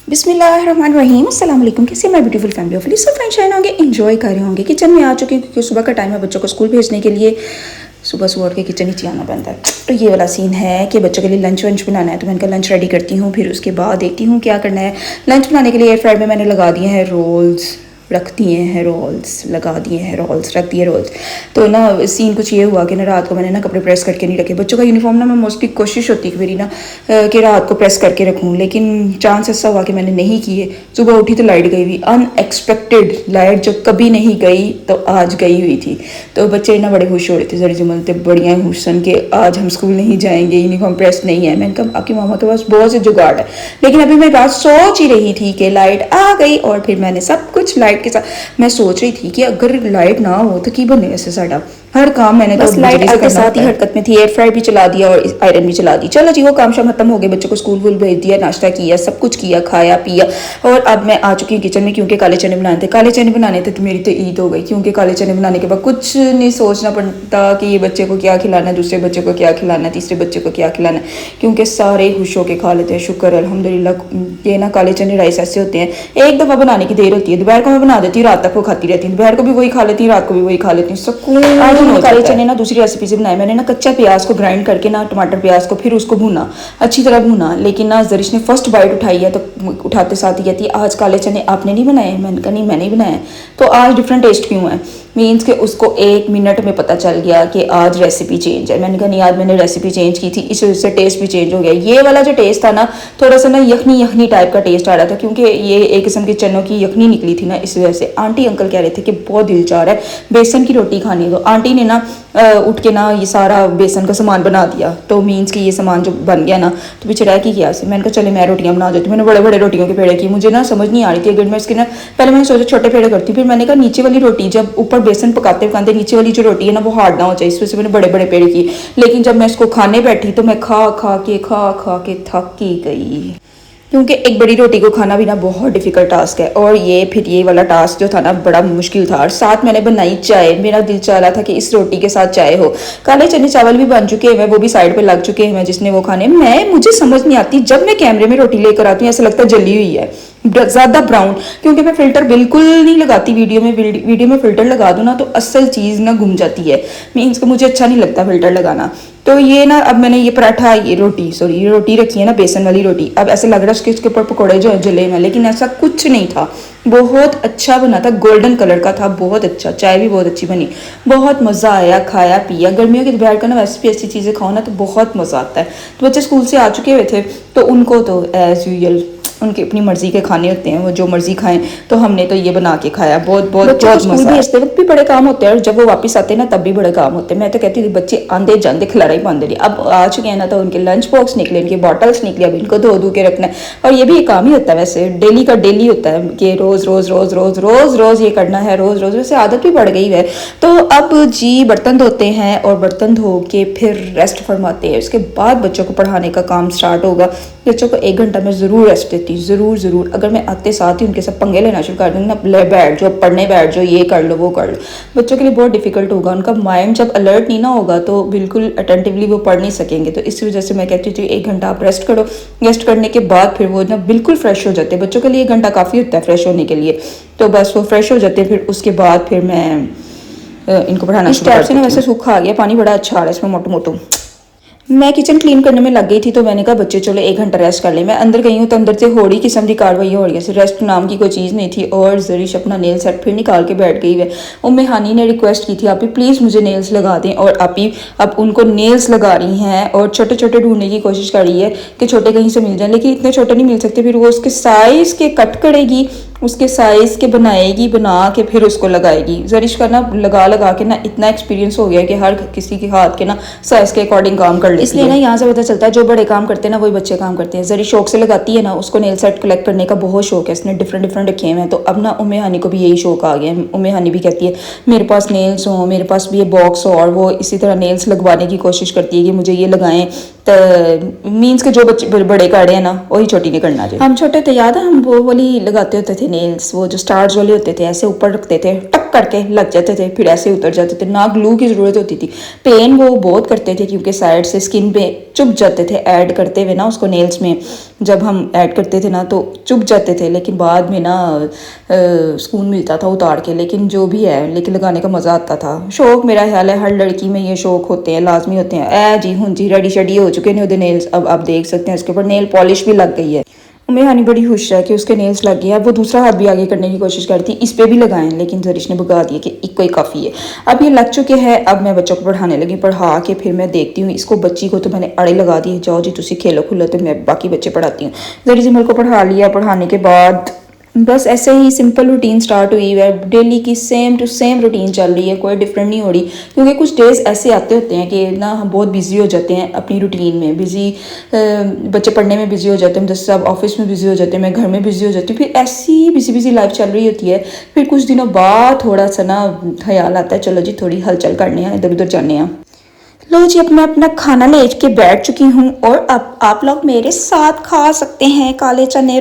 बिस्मिल्लाहिर्रहमानिर्रहीम अस्सलाम वालेकुम। कैसे मैं ब्यूटीफुल फैमिली ऑफ सब फ्रेंड शाइन होंगे, एंजॉय कर रहे होंगे। किचन में आ चुके हैं क्योंकि सुबह का टाइम है बच्चों को स्कूल भेजने के लिए। सुबह सुबह उठ के किचन ही आना बनता है। तो ये वाला सीन है कि बच्चों के लिए लंच वंच बनाना है, तो मैं इनका लंच रेडी करती हूँ। फिर उसके बाद देखती हूँ क्या करना है। लंच बनाने के लिए एयर फ्रायर में मैंने लगा दिए हैं रोल्स, रख दिए हैं रोल्स, लगा दिए हैं रोल्स, रख दिए रोल्स। तो ना सीन कुछ ये हुआ कि ना रात को मैंने ना कपड़े प्रेस करके नहीं रखे। बच्चों का यूनिफॉर्म ना मैं मोस्टली कोशिश होती है मेरी ना कि रात को प्रेस करके रखूँ, लेकिन चांस ऐसा हुआ कि मैंने नहीं किए। सुबह उठी तो लाइट गई हुई, अनएक्सपेक्टेड लाइट जो कभी नहीं गई तो आज गई हुई थी। तो बच्चे ना बड़े खुश हो रहे थे, जरी जुमल थे बढ़िया खुश सन के आज हम स्कूल नहीं जाएंगे, यूनिफॉर्म प्रेस नहीं है। मैंने कहा आपकी मामा के पास बहुत से जुगाड़ है, लेकिन अभी मैं बात सोच ही रही थी कि लाइट आ गई और फिर मैंने सब कुछ लाइट के साथ। मैं सोच रही थी कि अगर लाइट ना हो तो की बने ऐसे साडा हर काम मैंने बस लाइट के साथ ही हरकत में थी। एयर फ्रायर भी चला दिया और आयरन भी चला दी। चलो जी वो काम शाम खत्म हो गए, बच्चों को स्कूल वूल भेज दिया, नाश्ता किया, सब कुछ किया, खाया पिया। और अब मैं आ चुकी हूँ किचन में क्योंकि काले चने बनाने थे। काले चने बनाने थे तो मेरी तो ईद हो गई, क्योंकि काले चने बनाने के बाद कुछ नहीं सोचना पड़ता कि ये बच्चे को क्या खिलाना है, दूसरे बच्चे को क्या खिलाना है, तीसरे बच्चे को क्या खिलाना है, क्योंकि सारे खुश होकर खा लेते हैं। शुक्र अल्हम्दुलिल्लाह। ये ना काले चने राइस ऐसे होते हैं, एक दफ़ा बनाने की देर होती है, दोपहर को मैं बना देती हूँ, रात तक वो खाती रहती हूँ। दोपहर को भी वही खा लेती हूँ, रात को भी वही खा लेती हूँ, सुकून। आज काले चने ना दूसरी रेसिपी से बनाए मैंने ना कच्चा प्याज को ग्राइंड करके ना टमाटर प्याज को फिर उसको भूना, अच्छी तरह भूना। लेकिन ना जरिश ने फर्स्ट बाइट उठाई है तो उठाते साथ ही कहती है आज काले चने आपने नहीं बनाए। मैंने कहा नहीं मैंने ही बनाए। तो आज डिफरेंट टेस्ट क्यों है, मीन्स कि उसको 1 मिनट में पता चल गया कि आज रेसिपी चेंज है। मैंने कहा नहीं आज मैंने रेसिपी चेंज की थी, इस वजह से टेस्ट भी चेंज हो गया। ये वाला जो टेस्ट था ना थोड़ा सा ना यखनी यखनी टाइप का टेस्ट आ रहा था, क्योंकि ये एक किस्म की चनों की यखनी निकली थी ना, इस वजह से। आंटी अंकल कह रहे थे कि बहुत दिल चाह रहा है बेसन की रोटी खानी, तो आंटी ने ना उठ के ना ये सारा बेसन का सामान बना दिया। तो मीन्स कि ये सामान जो बन गया ना तो पीछे रह के किया से। मैंने कहा चले मैं रोटियां बना देती हूँ। मैंने बड़े बड़े रोटियों के पेड़े की, मुझे ना समझ नहीं आ रही थी। अगर मैं इसके ना पहले मैंने सोचा छोटे पेड़े करती, फिर मैंने कहा नीचे वाली रोटी जब ऊपर बेसन पकाते पकाते नीचे वाली जो रोटी है ना वो हार्ड ना हो जाए, इस वजह से मैंने बड़े बड़े पेड़े की। लेकिन जब मैं इसको खाने बैठी तो मैं खा खा के थक ही गई, क्योंकि एक बड़ी रोटी को खाना भी ना बहुत डिफिकल्ट टास्क है। और ये वाला टास्क जो था ना बड़ा मुश्किल था। और साथ मैंने बनाई चाय, मेरा दिल चाह रहा था कि इस रोटी के साथ चाय हो। काले चने चावल भी बन चुके हैं, वो भी साइड पे लग चुके हैं जिसने वो खाने। मुझे समझ नहीं आती जब मैं कैमरे में रोटी लेकर आती हूँ ऐसा लगता है जली हुई है, ज़्यादा ब्राउन, क्योंकि मैं फिल्टर बिल्कुल नहीं लगाती वीडियो में फिल्टर लगा दूँ ना तो असल चीज़ ना घूम जाती है। मीन्स कि मुझे अच्छा नहीं लगता फिल्टर लगाना। तो ये ना अब मैंने ये पराठा ये रोटी रखी है ना बेसन वाली रोटी। अब ऐसे लग रहा है कि इसके ऊपर पकौड़े जो जले में, लेकिन ऐसा कुछ नहीं था। बहुत अच्छा बना था, गोल्डन कलर का था, बहुत अच्छा। चाय भी बहुत अच्छी बनी, बहुत मज़ा आया, खाया पिया। गर्मियों के दोपहर का ना वैसे भी ऐसी चीज़ें खाओ ना तो बहुत मज़ा आता है। तो बच्चे स्कूल से आ चुके हुए थे तो उनको तो एज़ यूजुअल उनकी अपनी मर्जी के खाने होते हैं, वो जो मर्जी खाएं। तो हमने तो ये बना के खाया, बहुत स्कूल भेजते वक्त भी बड़े काम होते हैं और जब वो वापस आते हैं ना तब भी बड़े काम होते हैं। मैं तो कहती थी बच्चे आंदे जाते खिलारा ही पाते नहीं। अब आ चुके हैं ना तो उनके लंच बॉक्स निकले, इनके बॉटल्स निकले, अब इनको धो के रखना है। और ये भी एक काम ही होता है वैसे, डेली का डेली होता है कि रोज रोज रोज रोज रोज रोज ये करना है, रोज रोज। वैसे आदत भी बढ़ गई है। तो अब जी बर्तन धोते हैं और बर्तन धो के फिर रेस्ट फरमाते हैं। उसके बाद बच्चों को पढ़ाने का काम स्टार्ट होगा। बच्चों को 1 घंटा में ज़रूर रेस्ट देती, ज़रूर। अगर मैं आते साथ ही उनके सब पंगे लेना शुरू कर दूँ ना, बैठ जाओ पढ़ने बैठ जाओ, ये कर लो वो कर लो, बच्चों के लिए बहुत डिफिकल्ट होगा। उनका माइंड जब अलर्ट नहीं ना होगा तो बिल्कुल अटेंटिवली वो पढ़ नहीं सकेंगे। तो इस वजह से मैं कहती थी 1 घंटा आप रेस्ट करो। रेस्ट करने के बाद फिर वो ना बिल्कुल फ्रेश हो जाते हैं। बच्चों के लिए 1 घंटा काफ़ी होता है फ्रेश होने के लिए। तो बस वो फ्रेश हो जाते हैं, फिर उसके बाद फिर मैं इनको पढ़ाना शुरू करती हूँ। वैसे सूखा आ गया, पानी बड़ा अच्छा आ रहा है इसमें मोटो। मैं किचन क्लीन करने में लग गई थी तो मैंने कहा बच्चे चलो 1 घंटा रेस्ट कर ले। मैं अंदर गई हूँ तो अंदर से होड़ी किस्म की कार्रवाई हो रही है, रेस्ट नाम की कोई चीज़ नहीं थी। और जरीश अपना नेल सेट फिर निकाल के बैठ गई है। उम्मे हानी ने रिक्वेस्ट की थी आप ही प्लीज़ मुझे नेल्स लगा दें, और आप ही अब उनको नेल्स लगा रही हैं और छोटे छोटे ढूंढने की कोशिश कर रही है कि छोटे कहीं से मिल जाए, लेकिन इतने छोटे नहीं मिल सकते। फिर वो उसके साइज़ के कट करेगी, उसके साइज़ के बनाएगी, बना के फिर उसको लगाएगी। जरिश का ना लगा के ना इतना एक्सपीरियंस हो गया कि हर किसी के हाथ के ना साइज़ के अकॉर्डिंग काम कर लेती है। इसलिए ना यहाँ से पता चलता है जो बड़े काम करते हैं ना वही बच्चे काम करते हैं। जरिश शौक से लगाती है ना, उसको नेल सेट कलेक्ट करने का बहुत शौक है, इसने डिफरेंट रखे हुए हैं। तो अब ना उम्मे हानी को भी यही शौक आ गया है। उम्मे हानी भी कहती है मेरे पास नेल्स हो, मेरे पास भी ये बॉक्स हो, और वो इसी तरह नेल्स लगवाने की कोशिश करती है कि मुझे ये लगाएं तो मीन्स के जो बच्चे बड़े काढ़े हैं ना वही छोटी नहीं करना चाहिए। हम छोटे थे याद है, हम वो वाली लगाते होते थे नेल्स, वो जो स्टार्स वाले होते थे, ऐसे ऊपर रखते थे, टक करके लग जाते थे, फिर ऐसे उतर जाते थे, ना ग्लू की ज़रूरत होती थी। पेन वो बहुत करते थे क्योंकि साइड से स्किन पे चुभ जाते थे ऐड करते हुए ना उसको नेल्स में, जब हम ऐड करते थे ना तो चुभ जाते थे, लेकिन बाद में ना सुकून मिलता था उतार के। लेकिन जो भी है, लेकिन लगाने का मज़ा आता था। शौक मेरा ख्याल है हर लड़की में ये शौक होते हैं, लाजमी होते हैं। ए जी हूँ जी रेडी शेडी हो चुके हैं नेल्स, अब आप देख सकते हैं इसके ऊपर नेल पॉलिश भी लग गई है। उम्मीद हानी बड़ी खुश है कि उसके नेल्स लग गए हैं। वो दूसरा हाथ भी आगे करने की कोशिश करती, इस पे भी लगाएं, लेकिन जरिश ने भगा दिया कि एक को ही काफ़ी है। अब ये लग चुके हैं, अब मैं बच्चों को पढ़ाने लगी। पढ़ा के फिर मैं देखती हूँ इसको, बच्ची को तो मैंने अड़े लगा दिए, जाओ जी तुसी खेलो खुलो, तो मैं बाकी बच्चे पढ़ाती हूँ। जरी जिमल को पढ़ा लिया, पढ़ाने के बाद बस ऐसे ही सिंपल रूटीन स्टार्ट हुई है। डेली की सेम टू सेम रूटीन चल रही है, कोई डिफरेंट नहीं हो रही, क्योंकि कुछ डेज ऐसे आते होते हैं कि ना हम बहुत बिजी हो जाते हैं अपनी रूटीन में। बच्चे पढ़ने में बिजी हो जाते हैं, जैसे सब ऑफिस में बिजी हो जाते हैं, मैं घर में बिजी हो जाती हूँ, फिर ऐसी बिजी लाइफ चल रही होती है। फिर कुछ दिनों बाद थोड़ा सा ना ख्याल आता है, चलो जी थोड़ी हलचल करने हैं, इधर उधर जाने हैं। लो जी, अब मैं अपना खाना ले के बैठ चुकी हूँ और अब आप लोग मेरे साथ खा सकते हैं काले चने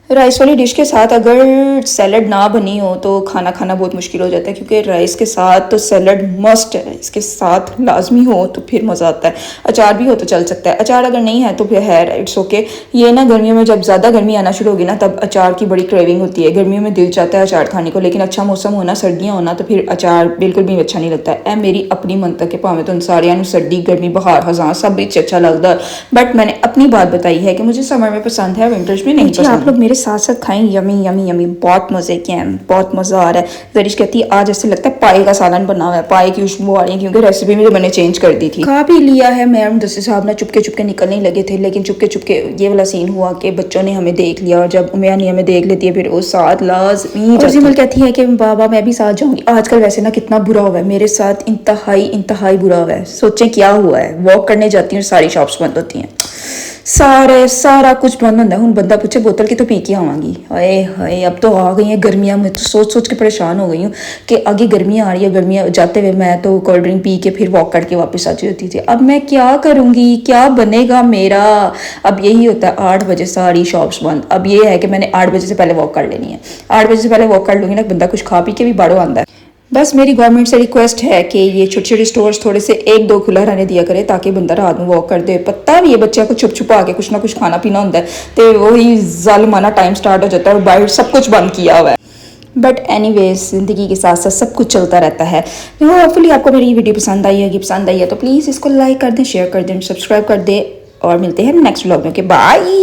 राइस वाली डिश के साथ। अगर सैलड ना बनी हो तो खाना खाना बहुत मुश्किल हो जाता है, क्योंकि राइस के साथ तो सैलड मस्ट है, इसके साथ लाजमी हो तो फिर मज़ा आता है। अचार भी हो तो चल सकता है, अचार अगर नहीं है तो फिर है इट्स ओके। ये ना गर्मियों में जब ज़्यादा गर्मी आना शुरू होगी ना तब अचार की बड़ी क्रेविंग होती है। गर्मियों में दिल चाहता है अचार खाने को, लेकिन अच्छा मौसम होना, सर्दियाँ होना, तो फिर अचार बिल्कुल भी अच्छा नहीं लगता है। मेरी अपनी मनतक है, भावें तो सारियां सर्दी गर्मी बहार हज़ार सब भी अच्छा लगता है, बट मैंने अपनी बात बताई है कि मुझे समर में पसंद है, विंटर्स में नहीं पसंद। आप लोग मेरे साथ साथ खाएं, यमी यमी यमी, बहुत मज़े के हैं, बहुत मज़ा आ रहा है। जरिश कहती है आज ऐसे लगता है पाए का सालन बना हुआ है, पाए की खुशबू आ रही है, क्योंकि रेसिपी में तो मैंने चेंज कर दी थी। खा भी लिया है, मैम दस्ते साहब ना चुपके चुपके निकलने लगे थे, लेकिन चुपके चुपके ये वाला सीन हुआ कि बच्चों ने हमें देख लिया, और जब उम्मीद हमें देख लेती है फिर वो साथ लाज़मी। और जिमल कहती है कि बाबा मैं भी साथ जाऊँगी। आजकल वैसे ना कितना बुरा हुआ है मेरे साथ, इंतहाई बुरा हुआ है। सोचें क्या हुआ है, वॉक करने जाती हूँ सारी शॉप्स बंद होती हैं, सारा कुछ बंद होता है। हूँ बंदा पूछे बोतल की तो पी के आवांगी। हाय हाय, अब तो आ गई हैं गर्मियाँ, मैं तो सोच के परेशान हो गई हूँ कि आगे गर्मियाँ आ रही है। गर्मियाँ जाते हुए मैं तो कोल्ड ड्रिंक पी के फिर वॉक करके वापस आ होती थी। अब मैं क्या करूँगी, क्या बनेगा मेरा। अब यही होता है, 8 बजे सारी शॉप्स बंद। अब ये है कि मैंने 8 बजे से पहले वॉक कर लेनी है। 8 बजे से पहले वॉक कर लूँगी ना, बंदा कुछ खा पी के भी बाड़ो आंदा है। बस मेरी गवर्नमेंट से रिक्वेस्ट है कि ये छोटे छोटे स्टोर्स थोड़े से 1-2 खुला रहने दिया करे, ताकि बंदा रात में वॉक कर दे। पता भी ये बच्चे को छुप छुपा के कुछ ना कुछ खाना पीना होता है, तो वही जालिमाना टाइम स्टार्ट हो जाता है और बाहर सब कुछ बंद किया हुआ है। बट एनीवेज ज़िंदगी के साथ साथ सब कुछ चलता रहता है। तो होपफुली आपको मेरी वीडियो पसंद आई है। पसंद आई है तो प्लीज़ इसको लाइक कर दें, शेयर कर दें, सब्सक्राइब कर दें, और मिलते हैं नेक्स्ट व्लॉग में। बाय।